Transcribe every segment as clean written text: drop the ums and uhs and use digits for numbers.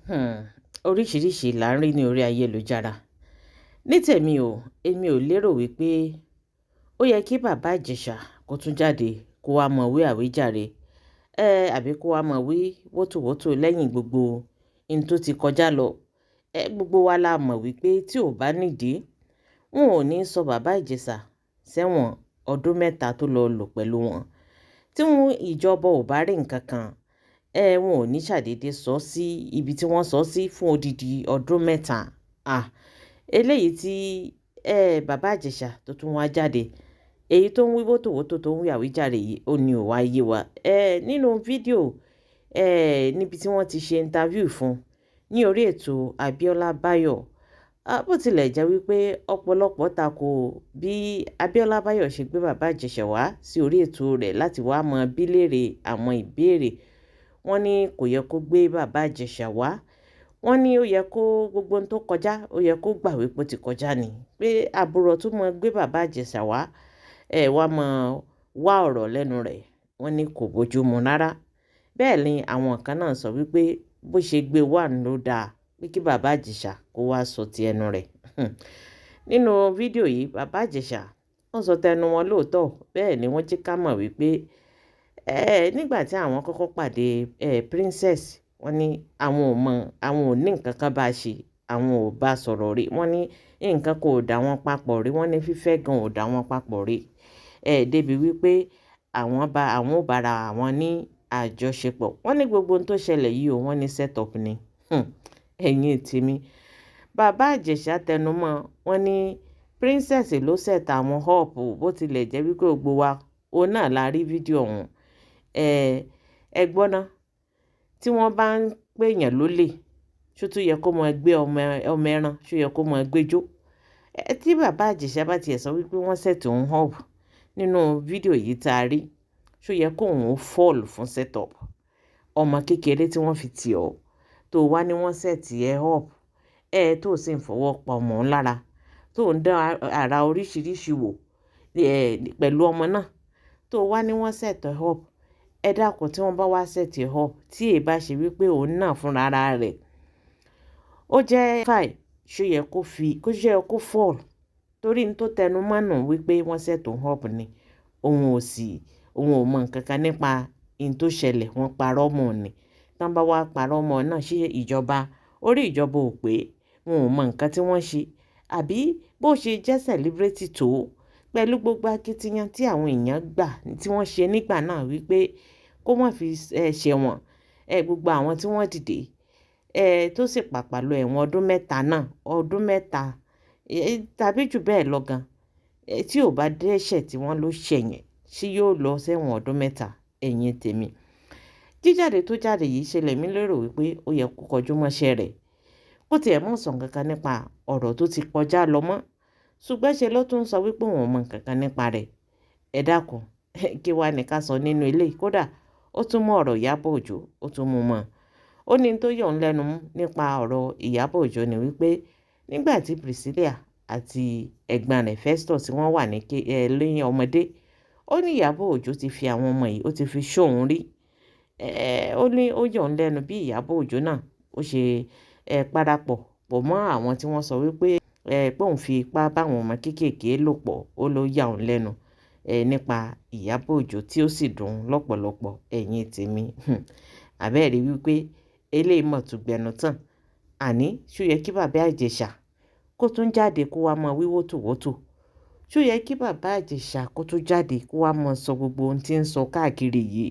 Oríṣiríṣi là ń rí ní orí ayélujára. Ní tèmi o, èmi ò lérò wípé ó yẹ kí bàbá Ìjẹ̀ṣà kó tún jáde kó wá mọ wí àwíjàre, àbí kó wá mọ wí wótòwótò lẹ́yìn gbogbo ohun tó ti kọjá lọ. Gbogbo wa la mọ̀ wípé tí ò bá nídìí, wọn ò ní sọ bàbá Ìjẹ̀ṣà sẹ́wọ̀n ọdún mẹ́ta tó lọ lò pẹ̀lú wọn. Tí ìjọba ò bá rí nǹkan kan, wọn ò ní ṣàdédé sọ sí ibi tí wọ́n sọ sí fún odidi ọdún mẹ́ta. Eléyìí tí bàbá Ìjẹ̀ṣà tó tún wá jáde, èyí tó ń wí wótòwótò tó ń wí àwíjàre yìí ó ní ò wá yé wa. Nínú fídíò níbi tí wọ́n ti ṣe interview fún ní orí ètò Abíọ́lá Báyọ̀, bó tilẹ̀ jẹ́ wípé ọ̀pọ̀lọpọ̀ tako bí Abíọ́lá Báyọ̀ ṣe gbé bàbá Ìjẹ̀ṣà wá sí orí ètò rẹ̀ láti wá mọ bí léèrè àwọn ìbéèrè. Wọ́n ní kò yẹ kó gbé bàbá Ìjẹ̀ṣà wá. Wọ́n ní ó yẹ kó gbogbo ohun tó kọjá ó yẹ kó gbà wípé ó ti kọjá ni. Pé àbúrò tó mọ gbé bàbá Ìjẹ̀ṣà wá, wá mọ wá ọ̀rọ̀ lẹ́nu rẹ̀. Wọ́n ní kò bójú mu rárá. Bẹ́ẹ̀ ni àwọn kan náà sọ wípé bó ṣe gbé wà ló dáa pé kí bàbá Ìjẹ̀ṣà kó wá sọ ti ẹnu rẹ̀. Nínú fídíò yìí, bàbá Ìjẹ̀ṣà wọ́n sọ tẹnu wọn lóòótọ́. Bẹ́ẹ̀ ni wọ́n jẹ́ ká mọ̀ wípé nígbà tí àwọn kọ́kọ́ pàdé princess, wọ́n ní àwọn ò ní nǹkan kan bá ṣe, àwọn ò bá sọ̀rọ̀ rí. Wọ́n ní nǹkan kò dà wọ́n papọ̀ rí. Wọ́n ní fífẹ́ gan ò dà wọ́n papọ̀ rí. Débi wípé àwọn ò bára àwọn ní àjọṣepọ̀. Wọ́n ní gbogbo ohun tó ṣẹlẹ̀ yìí o, wọ́n ní set up ni. Ẹ̀yin tèmi, bàbá Ìjẹ̀ṣà tẹnumọ́, wọ́n ní princess ló set àwọn up, bó tilẹ̀ jẹ́ wípé gbogbo wa òun náà la rí fídíò ọ̀hún. Ẹ gbọ́ ná, tí wọ́n bá ń pèèyàn lólè, ṣó tún yẹ kó máa gbé ọmọ ẹran, ṣó yẹ kó máa gbẹ́jọ́? Tí bàbá Ìjẹ̀ṣà bá tiẹ̀ sọ wípé wọ́n set òun up nínú fídíò yìí tá a rí, ṣó yẹ kó òun fall fún set up? Ọmọ kékeré tí wọ́n fi tì ọ́ tó wá ní wọ́n set ẹ up, tó sì ń fọwọ́ pa ọmọ lára, tó ń dán ara oríṣiríṣi wò pẹ̀lú ọmọ náà, tó wá ní wọ́n set ẹ up. Ẹ dákun, tí wọ́n bá wá set ẹ up tí èyí bá ṣe wípé òun náà fúnra ara rẹ̀ ó jẹ́ fine, ṣó yẹ kó fall? Torí n tó tẹnu mọ́nà wípé wọ́n set òun up ni òun ò mọ nǹkan kan nípa n tó ṣẹlẹ̀, wọ́n parọ́ mọ́ ni. Tí wọ́n bá wá parọ́ mọ́ náà, ṣé orí ìjọba ò pé wọn ò mọ nǹkan tí wọ́n ṣe? Àbí bó ṣe jẹ́ celebrity tó, pẹ̀lú gbogbo akitiyan tí àwọn èèyàn gbà tí wọ́n ṣe nígbà náà wípé kó má fi ṣẹ̀wọ̀n, gbogbo àwọn tí wọ́n dìde tó sì pàpà lọ ẹ̀wọ̀n ọdún mẹ́ta náà, ọdún mẹ́ta tàbí jù bẹ́ẹ̀ lọ gan, tí ò bá dẹ́ṣẹ̀ tí wọ́n ló ṣẹ̀yìn, ṣé yóò lọ sẹ́wọ̀n ọdún mẹ́ta? Ẹ̀yin tèmi, jíjáde tó jáde yìí ṣẹlẹ̀ mí lérò wípé ó yẹ kó kọjú mọ́ṣẹ́ rẹ̀. Kó tiẹ̀ mọ̀ sọ nǹkan kan nípa ọ̀rọ̀ tó ti kọjá lọ mọ́, ṣùgbọ́n ṣe ló tún sọ wípé òun ò mọ nǹkan kan nípa rẹ̀. Ẹ dákun, kí wá ní ká sọ nínú ilé? Kódà ó tún mú ọ̀rọ̀ Ìyábọ̀ Òjó, ó tún mú mọ́. Ó ní tó yọ̀ ń lẹ́nu nípa ọ̀rọ̀ Ìyábọ̀ Òjó ni wípé nígbà tí Priscilla àti ẹ̀gbọ́n rẹ̀ Festus wọ́n wà lẹ́yìn ọmọdé, ó ní Ìyábọ̀ Òjó ti fi àwọn ọmọ yìí ó ti fi ṣó òun rí. Ó ní ó yọ̀ ń lẹ́nu bí Ìyábọ̀ Òjó náà ó ṣe parapọ̀ pọ̀ mọ́ àwọn tí wọ́n sọ wípé pé òun fi ipá báwọn ọmọ kéékèèké lò pọ̀. Ó ló yà òun lẹ́nu nípa Ìyábọ̀ Òjó tí ó sì dùn lọ́pọ̀lọpọ̀. Ẹ̀yin tèmi, àbẹ́ẹ̀rí wípé eléyìí mọ̀ tún gbẹnu tán. Àní ṣó yẹ kí bàbá Ìjẹ̀ṣà kó tún jáde kó wá mọ wí wótòwótò? Ṣó yẹ kí bàbá Ìjẹ̀ṣà kó tún jáde kó wá mọ sọ gbogbo ohun tí ń sọ káàkiri yìí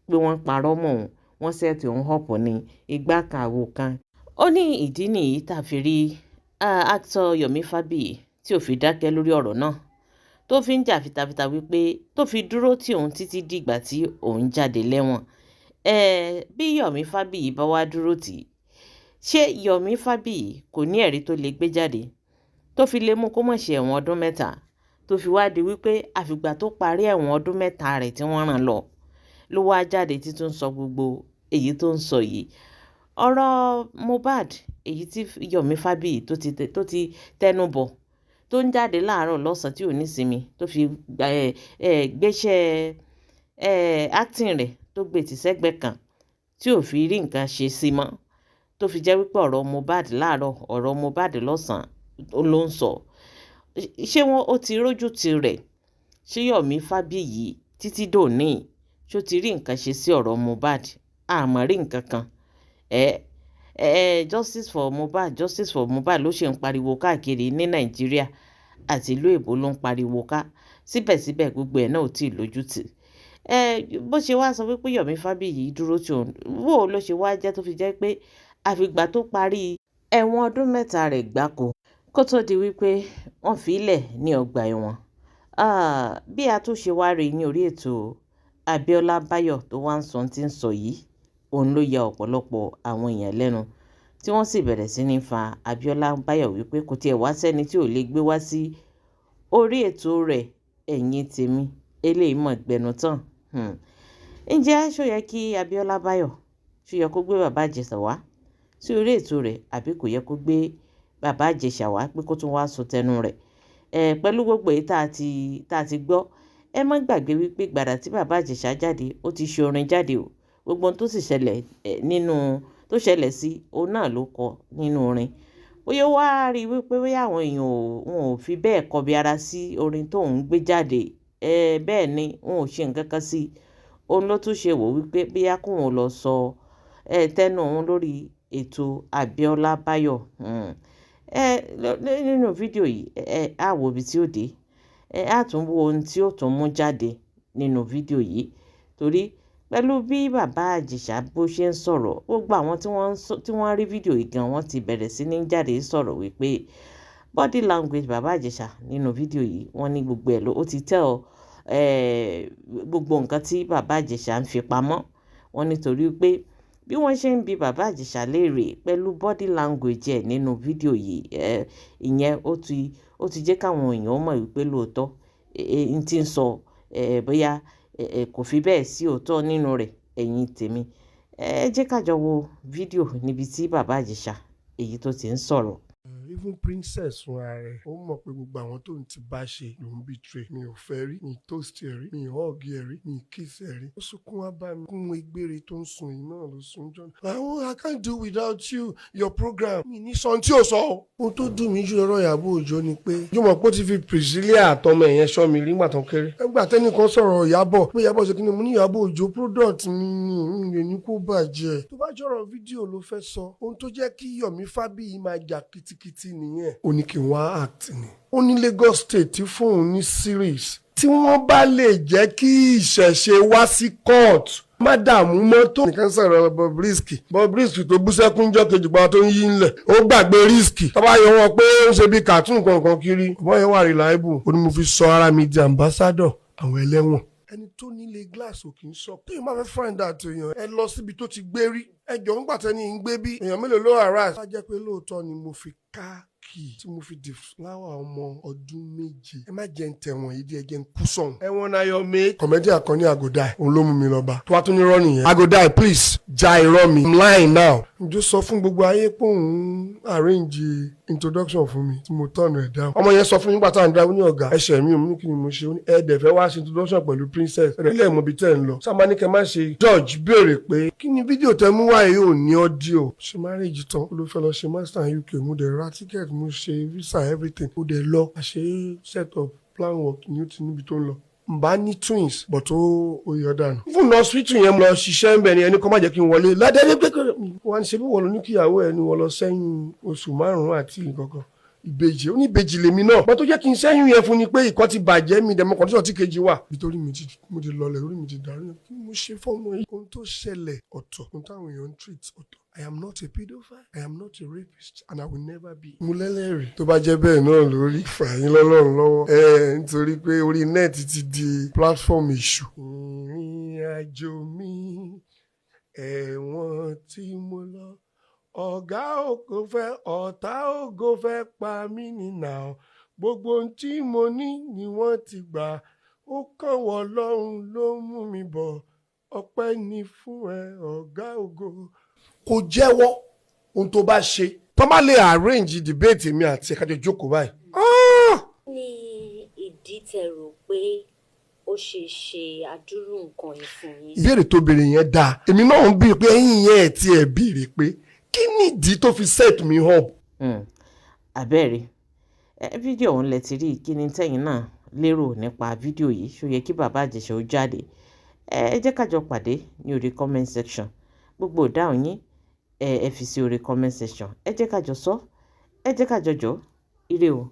pé wọ́n parọ́ mọ́ òun, wọ́n set òun up ní igbá kan àwo kan? Ó ní ìdí nìyí tá a fi rí actor Yomi Fabiyi tí ò fi dákẹ́ lórí ọ̀rọ̀ náà, tó fi ń jà fitafita wípé tó fi dúró tì òun títí dìgbà tí òun jáde lẹ́wọ̀n. Bí Yomi Fabiyi bá wá dúró tì, ṣé Yomi Fabiyi kò ní ẹ̀rí tó lè gbé jáde tó fi lè mú kó má ṣe ẹ̀wọ̀n ọdún mẹ́ta, tó fi wá di wípé àfìgbà tó parí ẹ̀wọ̀n ọdún mẹ́ta rẹ̀ tí wọ́n rán lọ ló wá jáde títún sọ gbogbo èyí tó ń sọ yìí? Ọ̀rọ̀ Mohbad èyí tí Yomi Fabiyi tó ti tẹnu bọ̀, tó ń jáde láàárọ̀ lọ́sàn-án tí ò ní sinmi, tó fi gbéṣẹ́ acting rẹ̀ tó gbé tì sẹ́gbẹ̀ẹ́ kan tí ò fi rí nǹkan ṣe sí mọ́. tó fi jẹ́ wípé ọ̀rọ̀ Mohbad láàárọ̀ ọ̀rọ̀ Mohbad lọ́sàn-án ló ń sọ ṣé wọn ó ti rójú ti rẹ̀ ṣé Yomi Fábíyì títí dòní ṣó ti rí nǹkan ṣe sí ọ̀rọ̀ Mohbad àmọ́ rí nǹkan kan justice for Mohbad ló ṣe ń pariwo káàkiri ní Nàìjíríà àti ìlú èbó ló ń pariwo ká síbẹ̀síbẹ̀ gbogbo ẹ̀ náà ò tí ì lójútì bó ṣe wá sọ wípé Yomi Fábíyì dúró tí òun wò ló ṣe wá jẹ́ tó fi jẹ́ pé àfìgbà tó parí ẹ̀wọ̀n ọdún 3 rẹ̀ gbáko kó tó di wípé wọ́n fi í lẹ̀ ní ọgbà ẹ̀wọ̀n bí a tó ṣe wá rí ní orí ètò Abíọ́lá Báyọ̀ tó wá ń sọ tí ń sọ yìí òun ló ya ọ̀pọ̀lọpọ̀ àwọn èèyàn lẹ́nu tí wọ́n sì bẹ̀rẹ̀ sí ní fa Abíọ́lá Báyọ̀ wípé kò tiẹ̀ wá sẹ́ni tí ò lè gbé wá sí orí ètò rẹ̀ ẹ̀yin tèmi eléyìí mọ̀ gbẹnu tán ǹjẹ́ ṣó yẹ kí Abíọ́lá Báyọ̀ ṣó yẹ kó gbé bàbá Ìjẹ̀ṣà wá sí orí ètò rẹ̀ àbí kò yẹ kó gbé bàbá Ìjẹ̀ṣà wá pé kó tún wá sọ tẹnu rẹ̀ pẹ̀lú gbogbo èyí tá a ti gbọ́ ẹ má gbàgbé wípé gbàrà tí bàbá Ìjẹ̀ṣà jáde ó ti ṣe orin jáde o gbogbo ohun tó sì ṣẹlẹ̀ tó ṣẹlẹ̀ sí òun náà ló kọ nínú orin bóyá wá rí wípé bóyá àwọn èèyàn wọn ò fi bẹ́ẹ̀ kọbi ara sí orin tó ń gbé jáde bẹ́ẹ̀ ni wọn ò ṣe nǹkan kan sí òun ló tún ṣe wò wípé bóyá kóun lọ sọ tẹnu òun lórí ètò Abíọ́lá Báyọ̀ nínú fídíò yìí á wo ibi tí ó dé á tún wo ohun tí ó tún mú jáde nínú fídíò yìí torí pẹ̀lú bí bàbá Ìjẹ̀ṣà bó ṣe ń sọ̀rọ̀ gbogbo àwọn tí wọ́n rí fídíò yìí gan wọ́n ti bẹ̀rẹ̀ sí ní jáde sọ̀rọ̀ wípé body language bàbá Ìjẹ̀ṣà nínú fídíò yìí wọ́n ní gbogbo ẹ̀ ló ó ti tell gbogbo nǹkan tí bàbá Ìjẹ̀ṣà ń fi pamọ́ wọn nítorí pé bí wọ́n ṣe ń bi bàbá Ìjẹ̀ṣà léèrè pẹ̀lú body language ẹ̀ nínú fídíò yìí ìyẹn ó ti jẹ́ káwọn èèyàn mọ̀ wípé lóòótọ́ n ti ń sọ bóyá kò fi bẹ́ẹ̀ sí òótọ́ nínú rẹ̀ ẹ̀yin tèmi jẹ́ ká jọ wo fídíò níbi tí bàbá Ìjẹ̀ṣà èyí tó ti ń sọ̀rọ̀. Even princess fúnra rẹ̀ ó mọ̀ pé gbogbo àwọn tó ń ti bá ṣe ló ń betray. Mi ò fẹ́ rí, mi toast ẹ̀ rí, mi hug ẹ̀ rí, mi kiss ẹ̀ rí. Ó sunkún wá bá mi kún egbére tó ń sun yìí náà ló sun jọ. I can't do without you, your program. Mi ní sọ tí ò sọ o. Ohun tó dùn mí jù lọ́rọ̀ Ìyábọ̀ Òjó ni pé yóò mọ̀ pé ó ti fi Priscilla àtọmọ ẹ̀yẹn ṣọ́ mi rí nígbà tó kéré. Ẹgbà tẹ́nìkan sọ̀rọ̀ Ìyábọ̀ pé Ìyábọ̀ ṣe kí ni mo ní Ìyábọ̀ Òjó product mi ni mi lè ní kó bàjẹ́. Tó bá jọ̀rọ̀ fídíò ló fẹ́ sọ, ohun tó jẹ́ kí Yomi Fábíyì máa jà kìtìkìtì nìyẹn. Ó ní kí n wá act ni. Ó ní Lagos State tí fóun ní series tí wọ́n bá lè jẹ́ kí ìṣẹ̀ṣe wá sí court má dààmú mọ́tò. nìkan sọ̀rọ̀ Bobrisky tó bú sẹ́kúnjọ́ kejì pa tó ń yí ńlẹ̀ ó gbàgbé Risky tọ́ba yọ wọn pé ó ń ṣe bí cartoon kankan kiri ọ̀bọ̀ yẹn wà reliable. ó ní mo fi sọ ara mi di ambassador àwọn ẹlẹ́wọ̀n. ẹni tó nílé glass ò kì í sọ téèyàn máa fẹ́ find out èèyàn ẹ lọ síbi tó ti gbé rí ẹjọ́ ń gbàtẹ́ ní ń gbé bí èèyàn mélòó ló harass. bá jẹ́ pé lóòótọ́ ni mo fi tí mo fi di fúláwà ọmọ ọdún 7 ẹ má jẹ́ ń tẹ̀wọ̀n yìí díẹ̀ jẹ́ ń kú sọ̀hún. ẹ̀wọ̀n náà yọ mí. kọ̀mẹ́dì àkànní Agodai òun ló mú mi lọ bá tó wá tún ní rọ́ọ̀nì yẹn. Agodai please ja irọ́ mi. I'm lying now. ǹjọ́ sọ fún gbogbo ayé pé òun arrange introduction fún mi tí mo tọ̀nù ẹ̀ dáhùn. ọmọ yẹn sọ fún mi nígbà tá à ń dáwọ́ ní ọ̀gá ẹ̀ṣẹ̀ mi ò mú kí ni mo ṣe ó ní ẹ̀ẹ́dẹ̀ fẹ́ wá ṣe introduction pẹ̀lú princess ẹ̀rẹ́ lẹ́ẹ̀ mọ̀ bí tẹ́ ń lọ. sábà ní kẹ́ má ṣe George béèrè pé kí ni fídíò tẹ mú wáyé ò ní ọ́díò. ṣe marriage tán ó ló fẹ́ lọ ṣe master in UK mo dẹ̀ ra ticket mo ṣe visa everything ó dẹ̀ lọ àṣẹ set up plan work ni ó ti níbi tó ń lọ. Mbá ní twins but ó yọ dànù. fún hospital yẹn lọ ṣiṣẹ́ ń bẹ̀ ni ẹni kọ́ má jẹ́ kí n wọlé ládẹ́rẹ́ pé wọ́n ṣe bí wọ́n lọ ní kíyàwó ẹ̀ ni wọ́n lọ sẹ́yìn oṣù 5 àti nǹkankan ìbejì ó ní ìbejì lèmi náà bọ́n tó jẹ́ kí n sẹ́yìn yẹn fún ni pé ìkọ́ ti bàjẹ́ mi dẹ̀mọ́ kọ́ńtíṣọ̀ tí kejì wà. nítorí mo ti lọlẹ̀ lórí mi ti dàrú kí mo ṣe fọ́ọ̀mù yìí. ohun tó ṣẹlẹ̀ ọ̀tọ̀ ohun táwọn èèyàn ń treat ọ̀tọ̀. I am not a pedophile. I am not a rapist. And I will never be. Mo lẹ́lẹ́rìí. Tó bá jẹ́ bẹ́ẹ̀ náà lórí fàyín lọ́lọ́run lọ́wọ́. Nítorí pé orí nẹ́ẹ̀tì ti di platform èṣù. Ìrìn àjò mi ẹ̀wọ̀n tí mo lọ. Ọ̀gá ògo fẹ́ ọ̀tá ògo fẹ́ pa mí nínà. Gbogbo ohun tí mo ní ni wọ́n ti gbà. Ó kàn wọ́n lọ́rùn ló mú mi bọ̀. Ọpẹ́ ni fún ẹ ọ̀gá ògo. Kò jẹ́wọ́ ohun tó bá ṣe tó má lè arrange debate mi àti ẹ̀ka jọ jókòó báyìí. ní ìdí tẹ́ rò pé ó ṣe ṣe àdúrú nǹkan yìí fún yín. ìbéèrè tó béèrè yẹn dáa èmi náà ń béèrè pé ẹ̀yin yẹn ẹ̀ tí ẹ̀ béèrè pé kí nìdí tó fi set me up. Àbẹ́ẹ̀rí fídíò ọ̀hún lẹ ti rí, kí ni tẹ́yìn náà lérò nípa fídíò yìí? Ṣó yẹ kí bàbá Ìjẹ̀ṣà ó jáde? Ẹ jẹ́ ká jọ pàdé ní orí comment section. Gbogbo ìdáhùn yín ẹ fi sí orí comment section. Ẹ jẹ́ ká jọ sọ, ẹ jẹ́ ká jọ jọ. Ire o.